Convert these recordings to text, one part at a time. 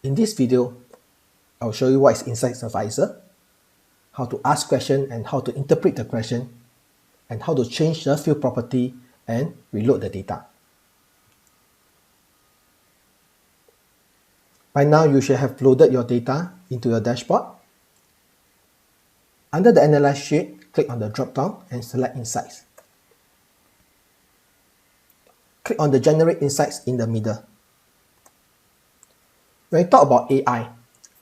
In this video, I'll show you what is Insights Advisor, how to ask question and how to interpret the question, and how to change the field property and reload the data. By now, you should have loaded your data into your dashboard. Under the Analyze sheet, click on the drop-down and select Insights. Click on the Generate Insights in the middle. When we talk about AI,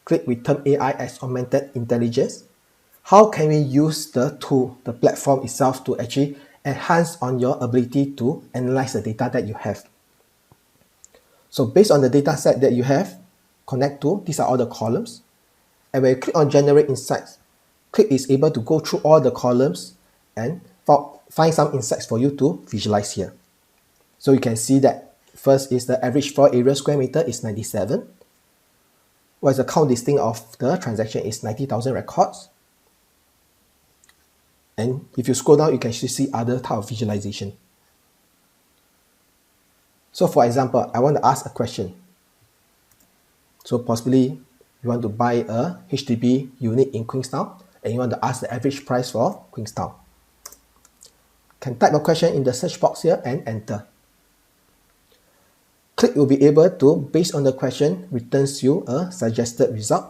click with term AI as Augmented Intelligence. How can we use the tool, the platform itself, to actually enhance on your ability to analyze the data that you have? So based on the data set that you have, connect to, these are all the columns. And when you click on Generate Insights, click is able to go through all the columns and find some insights for you to visualize here. So you can see that first is the average floor area square meter is 97. Whereas the count distinct of the transaction is 90,000 records. And if you scroll down, you can actually see other type of visualization. So for example, I want to ask a question. So possibly you want to buy a HDB unit in Queenstown and you want to ask the average price for Queenstown. Can type a question in the search box here and enter. Click will be able to, based on the question, returns you a suggested result.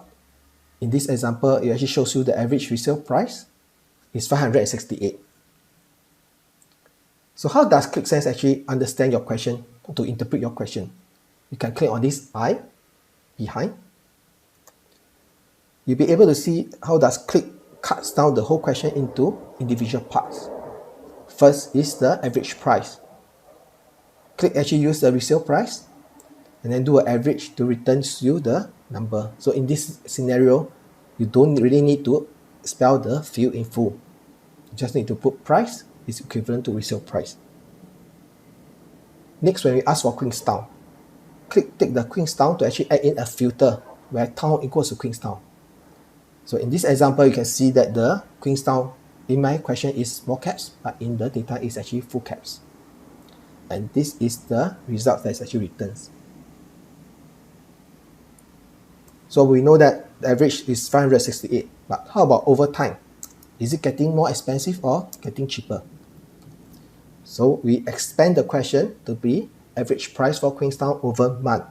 In this example, it actually shows you the average resale price is 568. So how does ClickSense actually understand your question, to interpret your question? You can click on this eye behind. You'll be able to see how does Click cuts down the whole question into individual parts. First is the average price. Click actually use the resale price and then do an average to return you the number. So in this scenario, you don't really need to spell the field in full. You just need to put price is equivalent to resale price. Next, when we ask for Queenstown, take the Queenstown to actually add in a filter where town equals to Queenstown. So in this example, you can see that the Queenstown in my question is small caps, but in the data is actually full caps. And this is the result that is actually returns. So we know that the average is 568, but how about over time? Is it getting more expensive or getting cheaper? So we expand the question to be average price for Queenstown over month.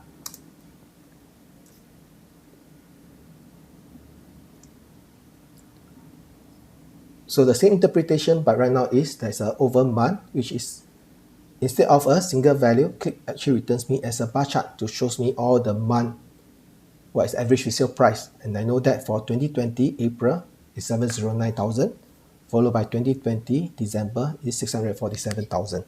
So the same interpretation, but right now is there's a over month, which is instead of a single value, Click actually returns me as a bar chart to shows me all the month, what is average resale price. And I know that for 2020 April is 709,000, followed by 2020 December is 647,000.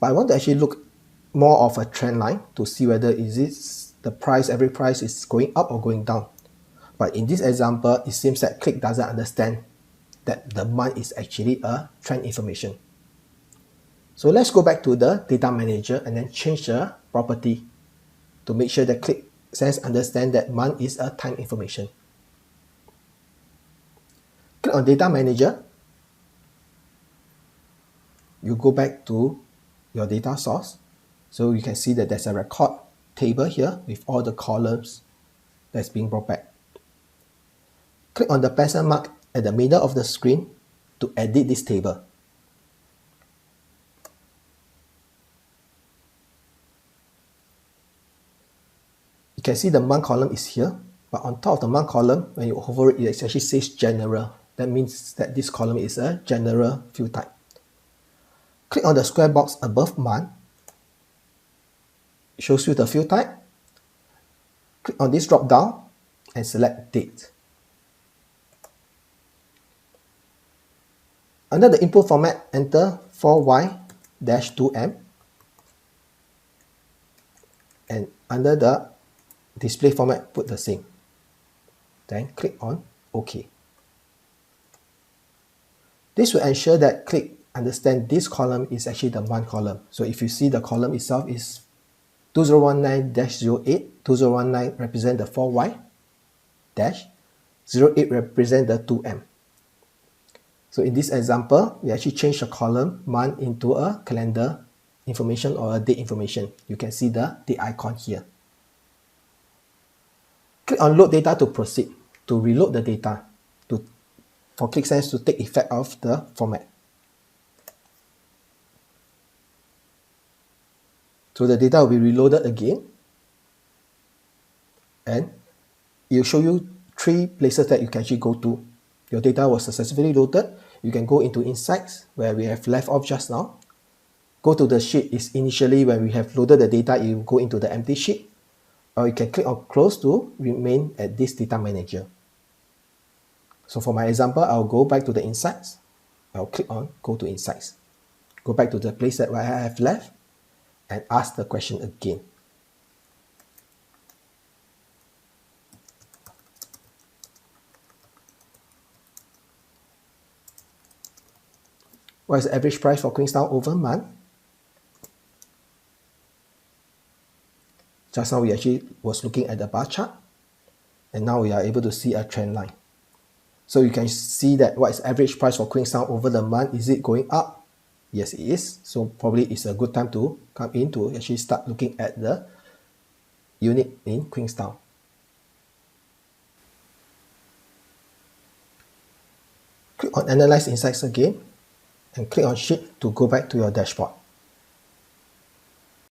But I want to actually look more of a trend line to see whether is it the price, every price is going up or going down. But in this example, it seems that Click doesn't understand that the month is actually a trend information. So let's go back to the data manager and then change the property to make sure that ClickSense understand that month is a time information. Click on data manager. You go back to your data source. So you can see that there's a record table here with all the columns that's being brought back. Click on the pencil mark at the middle of the screen to edit this table. You can see the month column is here, but on top of the month column, when you hover it, it actually says general. That means that this column is a general field type. Click on the square box above month. It shows you the field type. Click on this drop down and select date. Under the input format, enter 4Y-2M. And under the display format, put the same. Then click on OK. This will ensure that Click understand this column is actually the month column. So if you see the column itself is 2019-08, 2019 represent the 4Y dash, 08 represent the 2M. So in this example, we actually change the column month into a calendar information or a date information. You can see the date icon here. Click on load data to proceed, to reload the data, for ClickSense to take effect of the format. So the data will be reloaded again, and it will show you 3 places that you can actually go to. Your data was successfully loaded. You can go into Insights, where we have left off just now. Go to the sheet. Is initially when we have loaded the data, you go into the empty sheet, or you can click on Close to remain at this data manager. So for my example, I'll go back to the Insights. I'll click on Go to Insights. Go back to the place that I have left and ask the question again. What is the average price for Queenstown over month? Just now we actually was looking at the bar chart, and now we are able to see a trend line. So you can see that what is average price for Queenstown over the month. Is it going up? Yes, it is. So probably it's a good time to come in to actually start looking at the unit in Queenstown. Click on Analyze Insights again, and click on Sheet to go back to your dashboard.